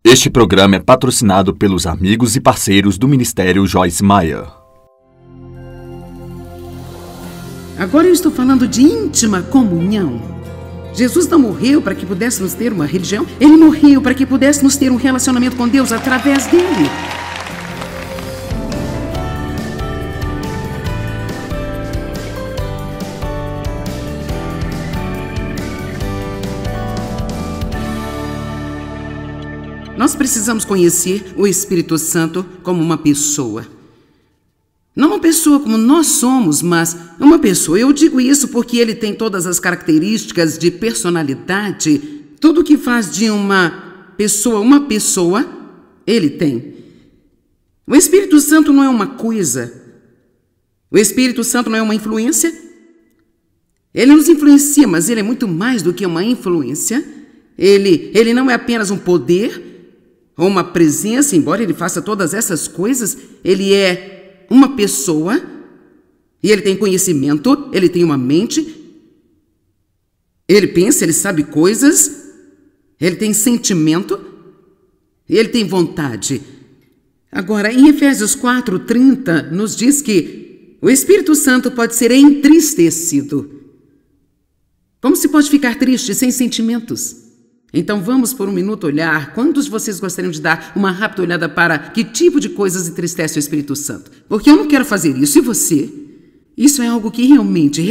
Este programa é patrocinado pelos amigos e parceiros do Ministério Joyce Meyer. Agora eu estou falando de íntima comunhão. Jesus não morreu para que pudéssemos ter uma religião. Ele morreu para que pudéssemos ter um relacionamento com Deus através dele. Nós precisamos conhecer o Espírito Santo como uma pessoa. Não uma pessoa como nós somos, mas uma pessoa. Eu digo isso porque ele tem todas as características de personalidade. Tudo o que faz de uma pessoa, ele tem. O Espírito Santo não é uma coisa. O Espírito Santo não é uma influência. Ele nos influencia, mas ele é muito mais do que uma influência. Ele não é apenas um poder ou uma presença, embora ele faça todas essas coisas. Ele é uma pessoa e ele tem conhecimento, ele tem uma mente, ele pensa, ele sabe coisas, ele tem sentimento e ele tem vontade. Agora, em Efésios 4:30, nos diz que o Espírito Santo pode ser entristecido. Como se pode ficar triste sem sentimentos? Então vamos por um minuto olhar. Quantos de vocês gostariam de dar uma rápida olhada para que tipo de coisas entristece o Espírito Santo? Porque eu não quero fazer isso. E você? Isso é algo que realmente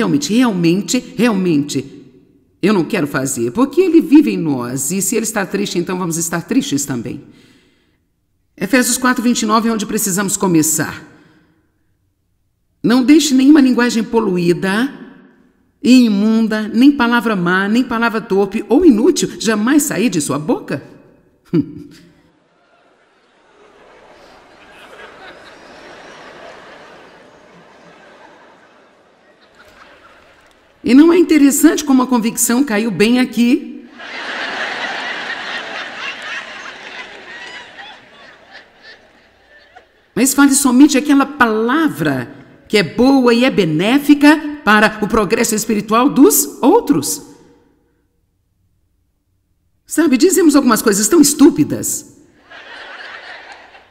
eu não quero fazer. Porque ele vive em nós. E se ele está triste, então vamos estar tristes também. Efésios 4:29 é onde precisamos começar. Não deixe nenhuma linguagem poluída e imunda, nem palavra má, nem palavra torpe ou inútil jamais sair de sua boca. E não é interessante como a convicção caiu bem aqui? Mas fale somente aquela palavra que é boa e é benéfica para o progresso espiritual dos outros. Sabe, dizemos algumas coisas tão estúpidas.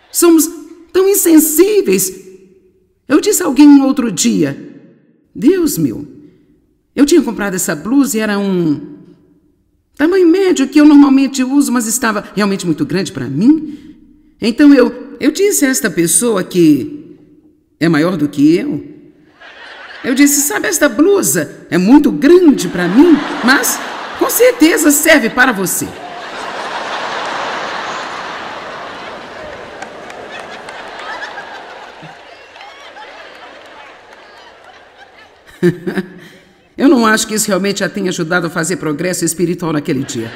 Somos tão insensíveis. Eu disse a alguém um outro dia, Deus meu, eu tinha comprado essa blusa e era um tamanho médio que eu normalmente uso, mas estava realmente muito grande para mim. Então eu disse a esta pessoa que é maior do que eu disse, sabe, esta blusa é muito grande para mim, mas com certeza serve para você. Eu não acho que isso realmente a tenha ajudado a fazer progresso espiritual naquele dia.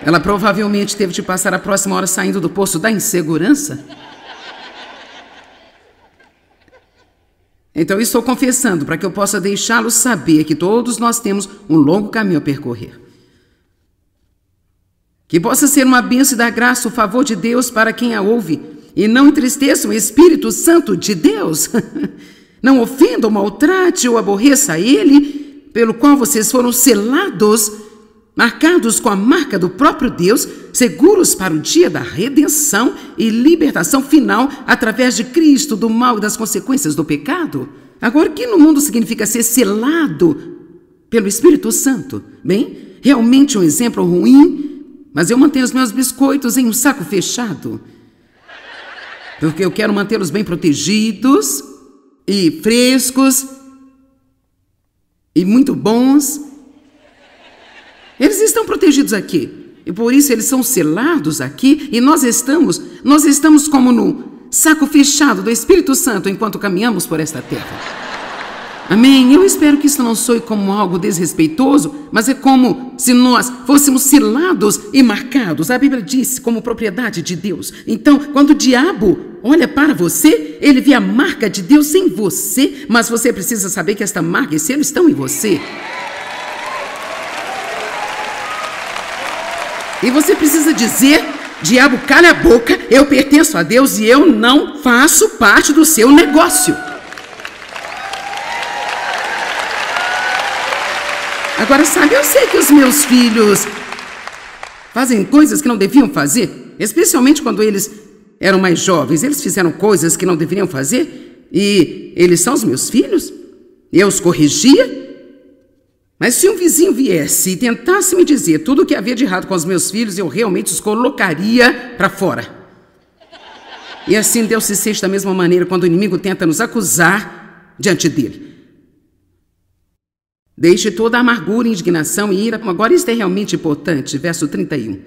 Ela provavelmente teve de passar a próxima hora saindo do poço da insegurança. Então, eu estou confessando para que eu possa deixá-lo saber que todos nós temos um longo caminho a percorrer. Que possa ser uma bênção e dar graça, o favor de Deus para quem a ouve. E não entristeça o Espírito Santo de Deus. Não ofenda ou maltrate ou aborreça ele, pelo qual vocês foram selados, marcados com a marca do próprio Deus, seguros para o dia da redenção e libertação final através de Cristo, do mal e das consequências do pecado. Agora, o que no mundo significa ser selado pelo Espírito Santo? Bem, realmente um exemplo ruim, mas eu mantenho os meus biscoitos em um saco fechado, porque eu quero mantê-los bem protegidos e frescos e muito bons. Eles estão protegidos aqui, e por isso eles são selados aqui, e nós estamos como no saco fechado do Espírito Santo enquanto caminhamos por esta terra. Amém? Eu espero que isso não soe como algo desrespeitoso, mas é como se nós fôssemos selados e marcados. A Bíblia diz como propriedade de Deus. Então, quando o diabo olha para você, ele vê a marca de Deus em você, mas você precisa saber que esta marca e selo estão em você. E você precisa dizer, diabo, cala a boca, eu pertenço a Deus e eu não faço parte do seu negócio. Agora, sabe, eu sei que os meus filhos fazem coisas que não deviam fazer. Especialmente quando eles eram mais jovens. Eles fizeram coisas que não deveriam fazer e eles são os meus filhos. Eu os corrigia. Mas se um vizinho viesse e tentasse me dizer tudo o que havia de errado com os meus filhos, eu realmente os colocaria para fora. E assim Deus se sente da mesma maneira quando o inimigo tenta nos acusar diante dele. Deixe toda a amargura, indignação e ira. Agora isso é realmente importante, verso 31.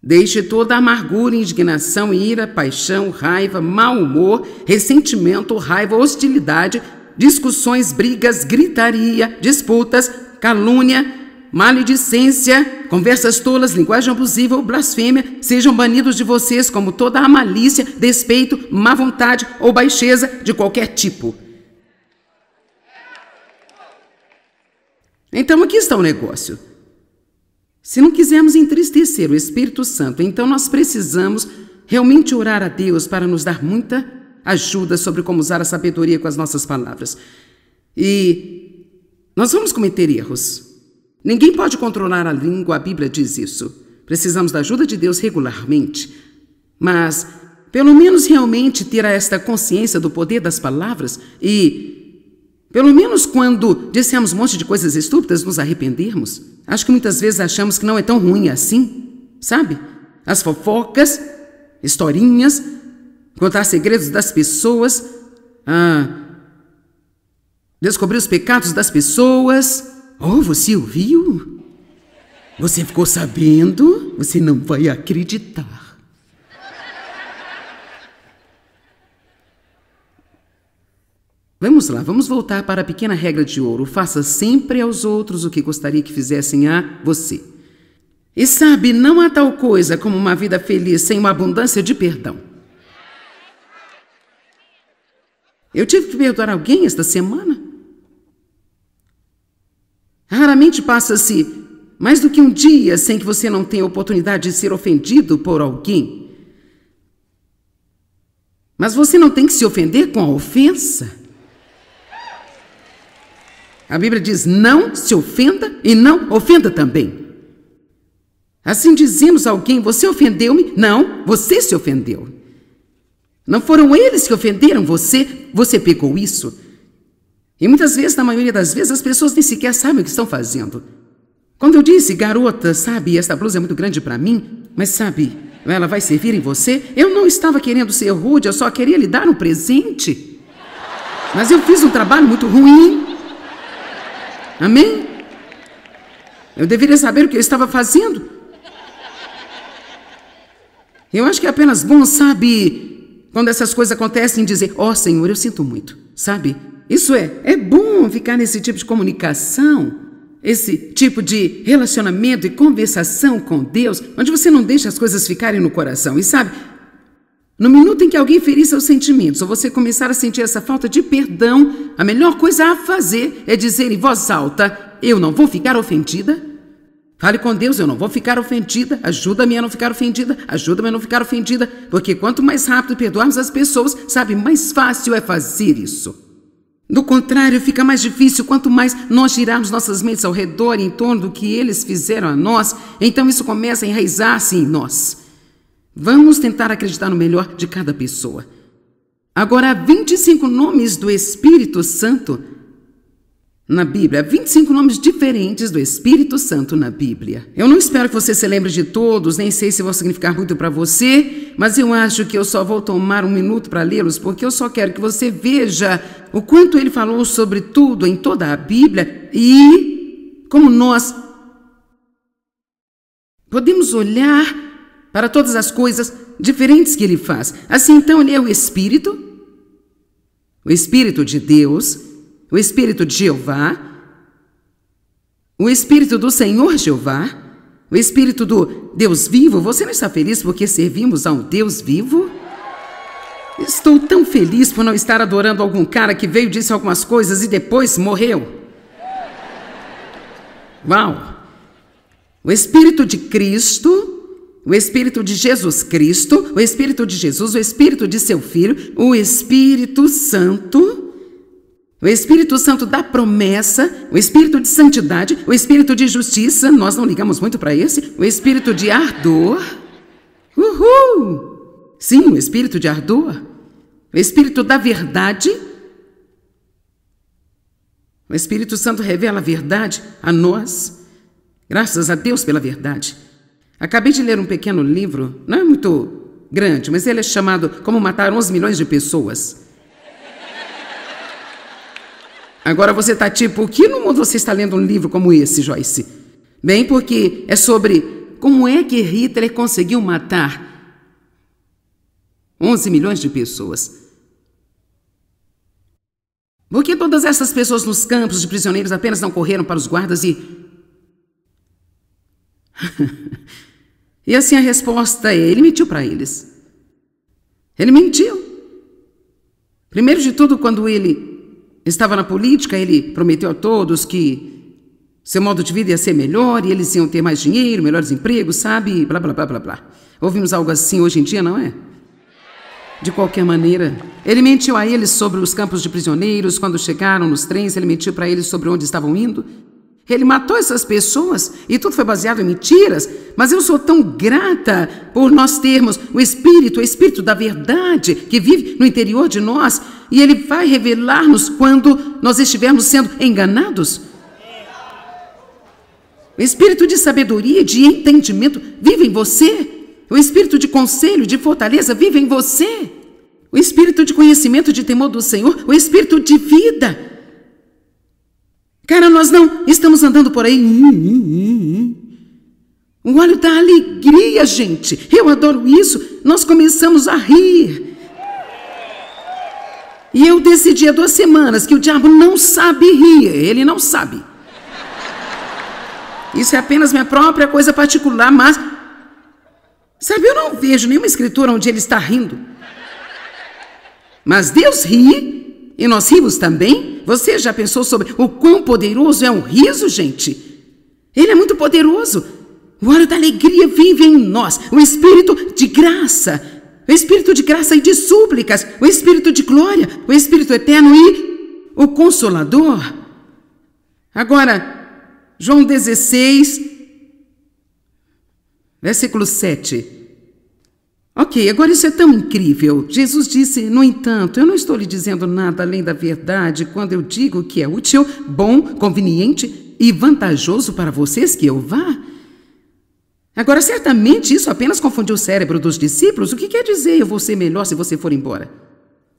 Deixe toda a amargura, indignação, ira, paixão, raiva, mau humor, ressentimento, raiva, hostilidade, discussões, brigas, gritaria, disputas, calúnia, maledicência, conversas tolas, linguagem abusiva ou blasfêmia, sejam banidos de vocês como toda a malícia, despeito, má vontade ou baixeza de qualquer tipo. Então aqui está o negócio. Se não quisermos entristecer o Espírito Santo, então nós precisamos realmente orar a Deus para nos dar muita ajuda sobre como usar a sabedoria com as nossas palavras. E nós vamos cometer erros. Ninguém pode controlar a língua, a Bíblia diz isso. Precisamos da ajuda de Deus regularmente. Mas, pelo menos realmente ter esta consciência do poder das palavras e, pelo menos quando dissemos um monte de coisas estúpidas, nos arrependermos. Acho que muitas vezes achamos que não é tão ruim assim, sabe? As fofocas, historinhas, contar segredos das pessoas, descobrir os pecados das pessoas. Oh, você ouviu? Você ficou sabendo? Você não vai acreditar. Vamos lá, vamos voltar para a pequena regra de ouro. Faça sempre aos outros o que gostaria que fizessem a você. E sabe, não há tal coisa como uma vida feliz sem uma abundância de perdão. Eu tive que perdoar alguém esta semana. Raramente passa-se mais do que um dia sem que você não tenha a oportunidade de ser ofendido por alguém. Mas você não tem que se ofender com a ofensa. A Bíblia diz, não se ofenda e não ofenda também. Assim dizemos a alguém, você ofendeu-me? Não, você se ofendeu. Não foram eles que ofenderam você, você pegou isso. E muitas vezes, na maioria das vezes, as pessoas nem sequer sabem o que estão fazendo. Quando eu disse, garota, sabe, esta blusa é muito grande para mim, mas sabe, ela vai servir em você, eu não estava querendo ser rude, eu só queria lhe dar um presente. Mas eu fiz um trabalho muito ruim. Amém? Eu deveria saber o que eu estava fazendo. Eu acho que é apenas bom, sabe, quando essas coisas acontecem, dizer, ó Senhor, eu sinto muito, sabe? Isso é bom ficar nesse tipo de comunicação, esse tipo de relacionamento e conversação com Deus, onde você não deixa as coisas ficarem no coração. E sabe, no minuto em que alguém ferir seus sentimentos, ou você começar a sentir essa falta de perdão, a melhor coisa a fazer é dizer em voz alta, eu não vou ficar ofendida. Fale com Deus, eu não vou ficar ofendida, ajuda-me a não ficar ofendida, ajuda-me a não ficar ofendida, porque quanto mais rápido perdoarmos as pessoas, sabe, mais fácil é fazer isso. Do contrário, fica mais difícil quanto mais nós girarmos nossas mentes ao redor em torno do que eles fizeram a nós, então isso começa a enraizar-se em nós. Vamos tentar acreditar no melhor de cada pessoa. Agora, há 25 nomes do Espírito Santo na Bíblia. 25 nomes diferentes do Espírito Santo na Bíblia. Eu não espero que você se lembre de todos, nem sei se vão significar muito para você, mas eu acho que eu só vou tomar um minuto para lê-los, porque eu só quero que você veja o quanto ele falou sobre tudo em toda a Bíblia e como nós podemos olhar para todas as coisas diferentes que ele faz. Assim, então, ele é o Espírito de Deus, o Espírito de Jeová, o Espírito do Senhor Jeová, o Espírito do Deus vivo. Você não está feliz porque servimos a um Deus vivo? Estou tão feliz por não estar adorando algum cara que veio, disse algumas coisas e depois morreu. Uau! O Espírito de Cristo, o Espírito de Jesus Cristo, o Espírito de Jesus, o Espírito de seu Filho, o Espírito Santo da promessa, o Espírito de santidade, o Espírito de justiça, nós não ligamos muito para esse, o Espírito de ardor, Uhul! Sim, o espírito de ardor, o espírito da verdade. O Espírito Santo revela a verdade a nós. Graças a Deus pela verdade. Acabei de ler um pequeno livro, não é muito grande, mas ele é chamado Como Matar 11 Milhões de Pessoas. Agora você está tipo, que no mundo você está lendo um livro como esse, Joyce? Bem, porque é sobre como é que Hitler conseguiu matar 11 milhões de pessoas. Por que todas essas pessoas nos campos de prisioneiros apenas não correram para os guardas e... E assim a resposta é, ele mentiu para eles. Ele mentiu. Primeiro de tudo, quando ele estava na política, ele prometeu a todos que seu modo de vida ia ser melhor e eles iam ter mais dinheiro, melhores empregos, sabe? Blá, blá, blá, blá, blá. Ouvimos algo assim hoje em dia, não é? De qualquer maneira, ele mentiu a eles sobre os campos de prisioneiros. Quando chegaram nos trens, ele mentiu para eles sobre onde estavam indo. Ele matou essas pessoas e tudo foi baseado em mentiras. Mas eu sou tão grata por nós termos o Espírito da verdade que vive no interior de nós. E ele vai revelar-nos quando nós estivermos sendo enganados. O Espírito de sabedoria, de entendimento vive em você. O Espírito de conselho, de fortaleza vive em você. O Espírito de conhecimento, de temor do Senhor. O Espírito de vida. Cara, nós não estamos andando por aí. O óleo da alegria, gente. Eu adoro isso. Nós começamos a rir. E eu decidi há 2 semanas que o diabo não sabe rir. Ele não sabe. Isso é apenas minha própria coisa particular, mas... Sabe, eu não vejo nenhuma escritura onde ele está rindo. Mas Deus ri, e nós rimos também. Você já pensou sobre o quão poderoso é um riso, gente? Ele é muito poderoso. O óleo da alegria vive em nós. O Espírito de graça. O Espírito de graça e de súplicas. O Espírito de glória. O Espírito eterno e o Consolador. Agora, João 16... Versículo 7. Ok, agora isso é tão incrível. Jesus disse, no entanto, eu não estou lhe dizendo nada além da verdade quando eu digo que é útil, bom, conveniente e vantajoso para vocês que eu vá. Agora, certamente isso apenas confundiu o cérebro dos discípulos. O que quer dizer eu vou ser melhor se você for embora?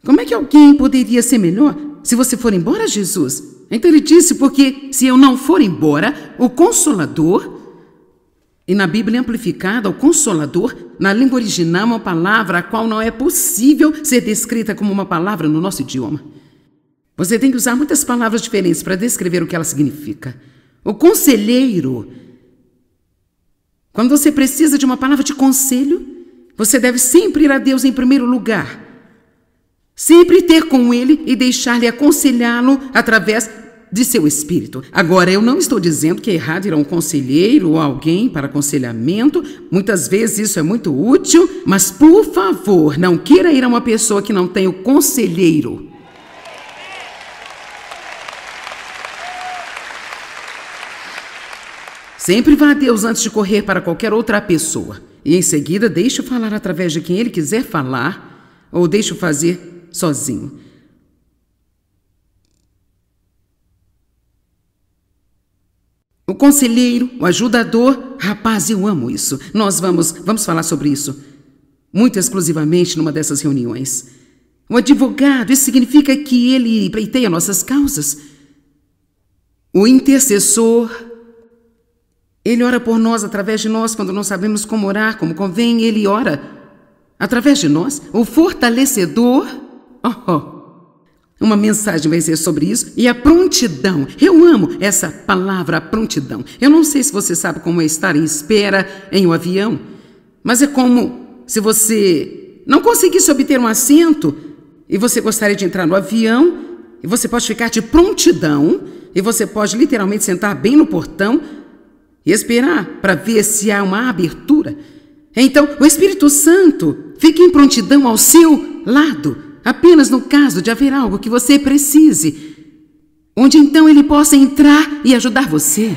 Como é que alguém poderia ser melhor se você for embora, Jesus? Então ele disse, porque se eu não for embora, o Consolador... E na Bíblia amplificada, o Consolador, na língua original, é uma palavra a qual não é possível ser descrita como uma palavra no nosso idioma. Você tem que usar muitas palavras diferentes para descrever o que ela significa. O conselheiro. Quando você precisa de uma palavra de conselho, você deve sempre ir a Deus em primeiro lugar. Sempre ter com Ele e deixar-lhe aconselhá-lo através de seu espírito. Agora, eu não estou dizendo que é errado ir a um conselheiro ou alguém para aconselhamento. Muitas vezes isso é muito útil, mas, por favor, não queira ir a uma pessoa que não tem o conselheiro. Sempre vá a Deus antes de correr para qualquer outra pessoa. E, em seguida, deixe-o falar através de quem Ele quiser falar ou deixe-o fazer sozinho. O conselheiro, o ajudador, rapaz, eu amo isso. Nós vamos falar sobre isso muito exclusivamente numa dessas reuniões. O advogado, isso significa que ele pleiteia nossas causas. O intercessor, ele ora por nós, através de nós, quando não sabemos como orar, como convém, ele ora através de nós. O fortalecedor, uma mensagem vai ser sobre isso. E a prontidão. Eu amo essa palavra, prontidão. Eu não sei se você sabe como é estar em espera em um avião, mas é como se você não conseguisse obter um assento e você gostaria de entrar no avião, e você pode ficar de prontidão, e você pode literalmente sentar bem no portão e esperar para ver se há uma abertura. Então, o Espírito Santo fica em prontidão ao seu lado, apenas no caso de haver algo que você precise, onde então ele possa entrar e ajudar você.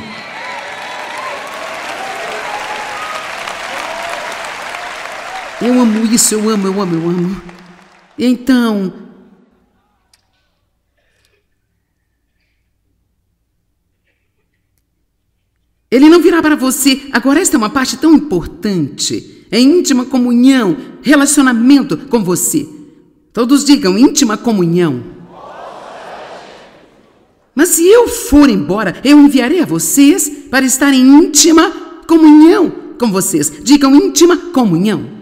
Eu amo isso, eu amo. Então, ele não virá para você. Agora, esta é uma parte tão importante. É íntima comunhão, relacionamento com você. Todos digam íntima comunhão. Mas se eu for embora, eu enviarei a vocês para estar em íntima comunhão com vocês. Digam íntima comunhão.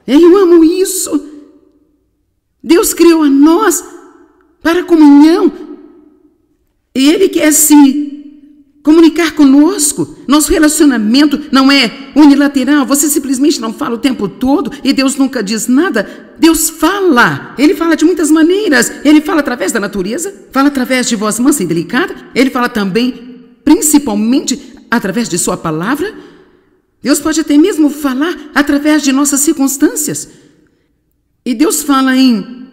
Eu amo isso. Deus criou a nós para comunhão. E Ele quer se comunicar conosco. Nosso relacionamento não é unilateral. Você simplesmente não fala o tempo todo e Deus nunca diz nada. Deus fala. Ele fala de muitas maneiras. Ele fala através da natureza, fala através de voz mansa e delicada. Ele fala também, principalmente, através de sua palavra. Deus pode até mesmo falar através de nossas circunstâncias. E Deus fala em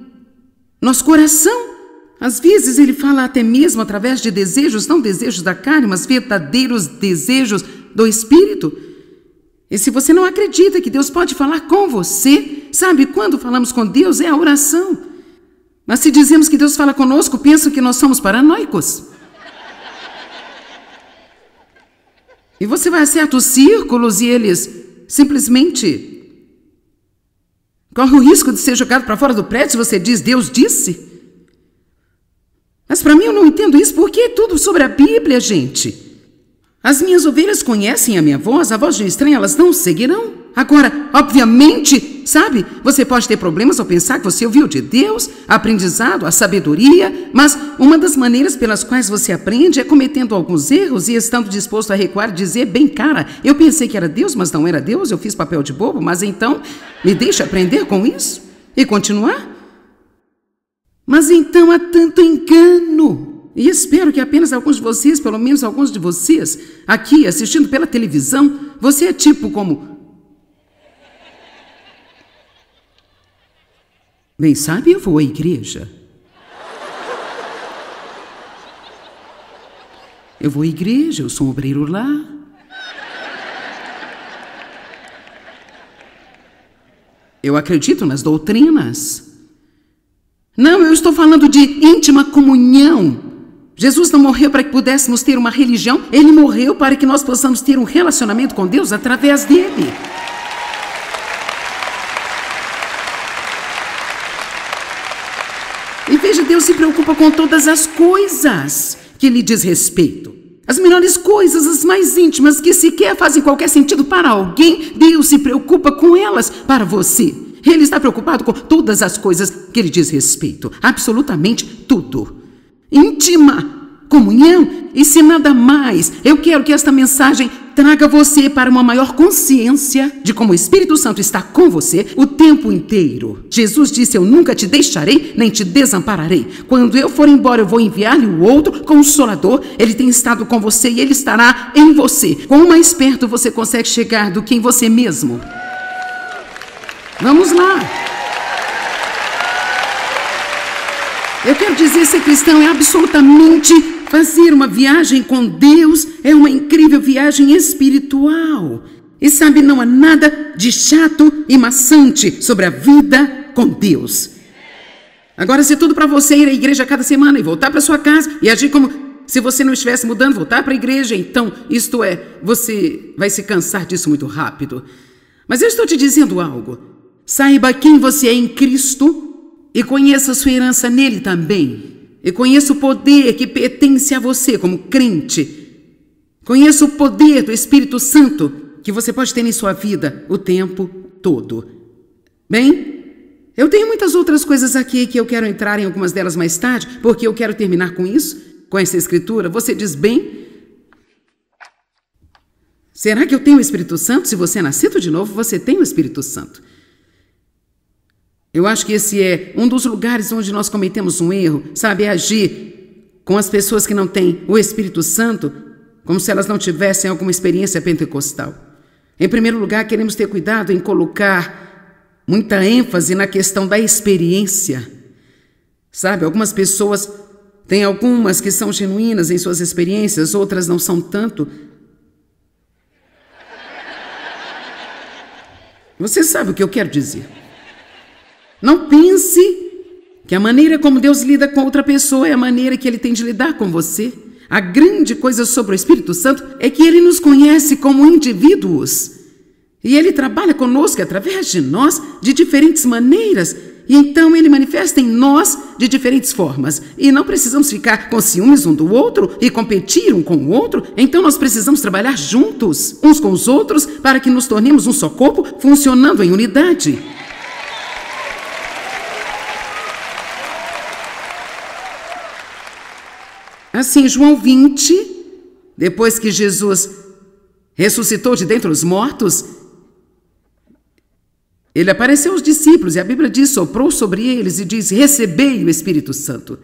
nosso coração. Às vezes Ele fala até mesmo através de desejos, não desejos da carne, mas verdadeiros desejos do Espírito. E se você não acredita que Deus pode falar com você, sabe, quando falamos com Deus é a oração. Mas se dizemos que Deus fala conosco, pensam que nós somos paranoicos. E você vai a certos círculos e eles simplesmente correm o risco de ser jogado para fora do prédio se você diz, Deus disse. Mas para mim eu não entendo isso, porque é tudo sobre a Bíblia, gente. As minhas ovelhas conhecem a minha voz, a voz de um estranho elas não seguirão. Agora, obviamente, sabe, você pode ter problemas ao pensar que você ouviu de Deus, aprendizado, a sabedoria, mas uma das maneiras pelas quais você aprende é cometendo alguns erros e estando disposto a recuar e dizer, bem, cara, eu pensei que era Deus, mas não era Deus, eu fiz papel de bobo, mas então me deixa aprender com isso e continuar? Mas então há tanto engano. E espero que apenas alguns de vocês, pelo menos alguns de vocês, aqui assistindo pela televisão, você é tipo como... Bem, sabe, eu vou à igreja. Eu vou à igreja, eu sou um obreiro lá. Eu acredito nas doutrinas. Não, eu estou falando de íntima comunhão. Jesus não morreu para que pudéssemos ter uma religião, Ele morreu para que nós possamos ter um relacionamento com Deus através dele. E veja, Deus se preocupa com todas as coisas que lhe diz respeito. As menores coisas, as mais íntimas, que sequer fazem qualquer sentido para alguém, Deus se preocupa com elas para você. Ele está preocupado com todas as coisas que lhe diz respeito. Absolutamente tudo. Íntima comunhão e se nada mais. Eu quero que esta mensagem traga você para uma maior consciência de como o Espírito Santo está com você o tempo inteiro. Jesus disse, eu nunca te deixarei, nem te desampararei. Quando eu for embora, eu vou enviar-lhe o outro Consolador. Ele tem estado com você e ele estará em você. Quão mais perto você consegue chegar do que em você mesmo? Vamos lá. Eu quero dizer, ser cristão é absolutamente fazer uma viagem com Deus, é uma incrível viagem espiritual. E sabe, não há nada de chato e maçante sobre a vida com Deus. Agora, se tudo para você ir à igreja cada semana e voltar para sua casa e agir como se você não estivesse mudando, voltar para a igreja, então, isto é, você vai se cansar disso muito rápido. Mas eu estou te dizendo algo. Saiba quem você é em Cristo e conheça a sua herança nele também. E conheça o poder que pertence a você como crente. Conheça o poder do Espírito Santo que você pode ter em sua vida o tempo todo. Bem, eu tenho muitas outras coisas aqui que eu quero entrar em algumas delas mais tarde, porque eu quero terminar com isso, com essa escritura. Você diz, bem, será que eu tenho o Espírito Santo? Se você é nascido de novo, você tem o Espírito Santo. Eu acho que esse é um dos lugares onde nós cometemos um erro, sabe, agir com as pessoas que não têm o Espírito Santo, como se elas não tivessem alguma experiência pentecostal. Em primeiro lugar, queremos ter cuidado em colocar muita ênfase na questão da experiência. Sabe, algumas pessoas têm algumas que são genuínas em suas experiências, outras não são tanto. Você sabe o que eu quero dizer. Não pense que a maneira como Deus lida com outra pessoa é a maneira que Ele tem de lidar com você. A grande coisa sobre o Espírito Santo é que Ele nos conhece como indivíduos. E Ele trabalha conosco através de nós de diferentes maneiras. E então Ele manifesta em nós de diferentes formas. E não precisamos ficar com ciúmes um do outro e competir um com o outro. Então nós precisamos trabalhar juntos, uns com os outros, para que nos tornemos um só corpo, funcionando em unidade. Assim, João 20, depois que Jesus ressuscitou de dentre os mortos, Ele apareceu aos discípulos e a Bíblia diz, soprou sobre eles e diz, recebei o Espírito Santo.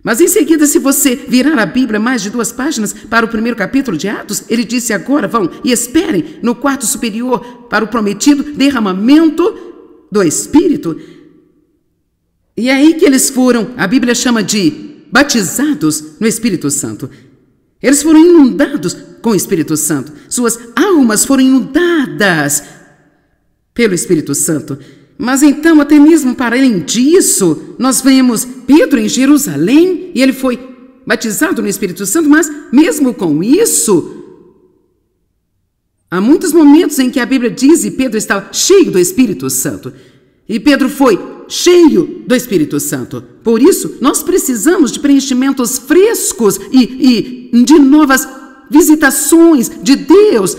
Mas em seguida, se você virar a Bíblia mais de 2 páginas para o primeiro capítulo de Atos, ele disse, agora vão e esperem no quarto superior para o prometido derramamento do Espírito. E é aí que eles foram, a Bíblia chama de batizados no Espírito Santo. Eles foram inundados com o Espírito Santo. Suas almas foram inundadas pelo Espírito Santo. Mas então, até mesmo para além disso, nós vemos Pedro em Jerusalém e ele foi batizado no Espírito Santo, mas mesmo com isso, há muitos momentos em que a Bíblia diz e Pedro estava cheio do Espírito Santo. E Pedro foi cheio do Espírito Santo. Por isso, nós precisamos de preenchimentos frescos e de novas visitações de Deus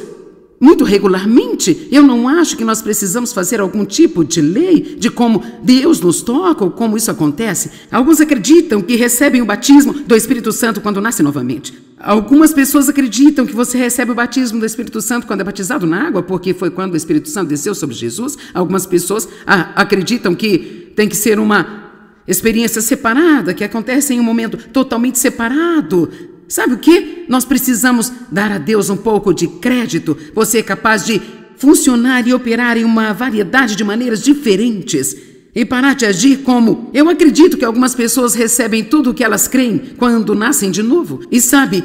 muito regularmente. Eu não acho que nós precisamos fazer algum tipo de lei de como Deus nos toca ou como isso acontece. Alguns acreditam que recebem o batismo do Espírito Santo quando nascem novamente. Algumas pessoas acreditam que você recebe o batismo do Espírito Santo quando é batizado na água, porque foi quando o Espírito Santo desceu sobre Jesus. Algumas pessoas acreditam que tem que ser uma experiência separada, que acontece em um momento totalmente separado. Sabe o que? Nós precisamos dar a Deus um pouco de crédito. Você é capaz de funcionar e operar em uma variedade de maneiras diferentes e parar de agir como... Eu acredito que algumas pessoas recebem tudo o que elas creem quando nascem de novo. E sabe,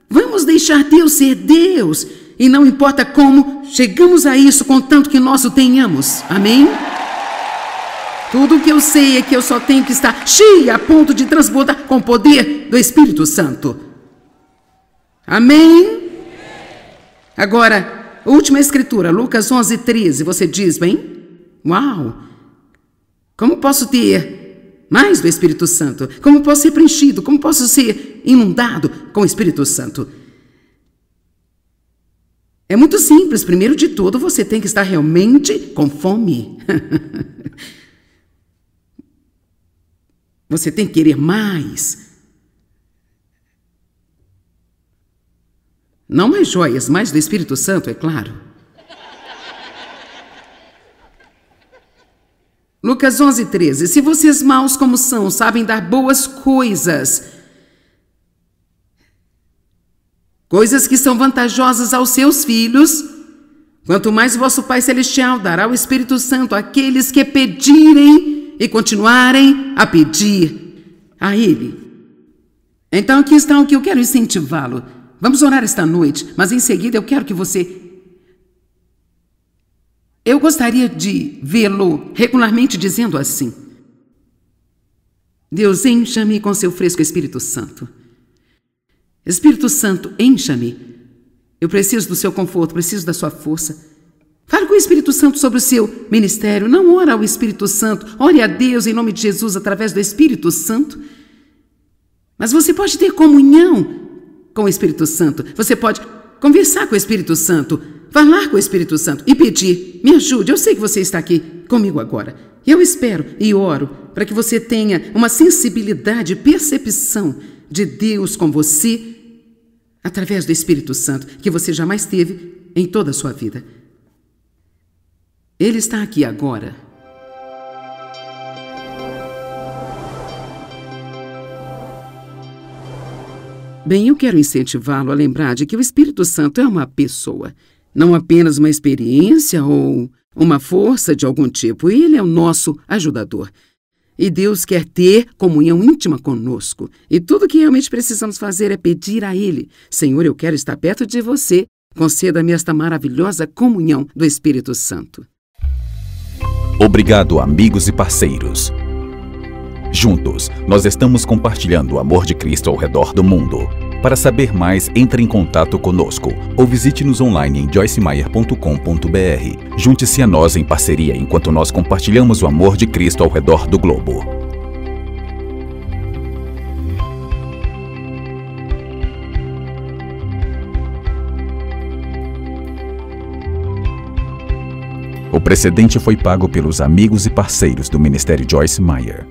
vamos deixar Deus ser Deus. E não importa como, chegamos a isso contanto que nós o tenhamos. Amém? Tudo o que eu sei é que eu só tenho que estar cheia a ponto de transbordar com o poder do Espírito Santo. Amém? Agora, última escritura, Lucas 11:13. Você diz, bem? Uau! Como posso ter mais do Espírito Santo? Como posso ser preenchido? Como posso ser inundado com o Espírito Santo? É muito simples. Primeiro de tudo, você tem que estar realmente com fome. Você tem que querer mais. Não mais joias, mais do Espírito Santo, é claro. Lucas 11:13. Se vocês maus como são, sabem dar boas coisas, coisas que são vantajosas aos seus filhos, quanto mais vosso Pai Celestial dará o Espírito Santo àqueles que pedirem e continuarem a pedir a Ele. Então aqui está o que eu quero incentivá-lo. Vamos orar esta noite, mas em seguida eu quero que você... Eu gostaria de vê-lo regularmente dizendo assim: Deus, encha-me com seu fresco Espírito Santo. Espírito Santo, encha-me. Eu preciso do seu conforto, preciso da sua força. Fale com o Espírito Santo sobre o seu ministério. Não ora ao Espírito Santo. Ore a Deus em nome de Jesus através do Espírito Santo. Mas você pode ter comunhão com o Espírito Santo. Você pode conversar com o Espírito Santo, falar com o Espírito Santo e pedir, me ajude, eu sei que você está aqui comigo agora. Eu espero e oro para que você tenha uma sensibilidade e percepção de Deus com você através do Espírito Santo que você jamais teve em toda a sua vida. Ele está aqui agora. Bem, eu quero incentivá-lo a lembrar de que o Espírito Santo é uma pessoa, não apenas uma experiência ou uma força de algum tipo. Ele é o nosso ajudador. E Deus quer ter comunhão íntima conosco. E tudo que realmente precisamos fazer é pedir a Ele: Senhor, eu quero estar perto de você. Conceda-me esta maravilhosa comunhão do Espírito Santo. Obrigado, amigos e parceiros. Juntos, nós estamos compartilhando o amor de Cristo ao redor do mundo. Para saber mais, entre em contato conosco ou visite-nos online em joycemeyer.com.br. Junte-se a nós em parceria enquanto nós compartilhamos o amor de Cristo ao redor do globo. O precedente foi pago pelos amigos e parceiros do Ministério Joyce Meyer.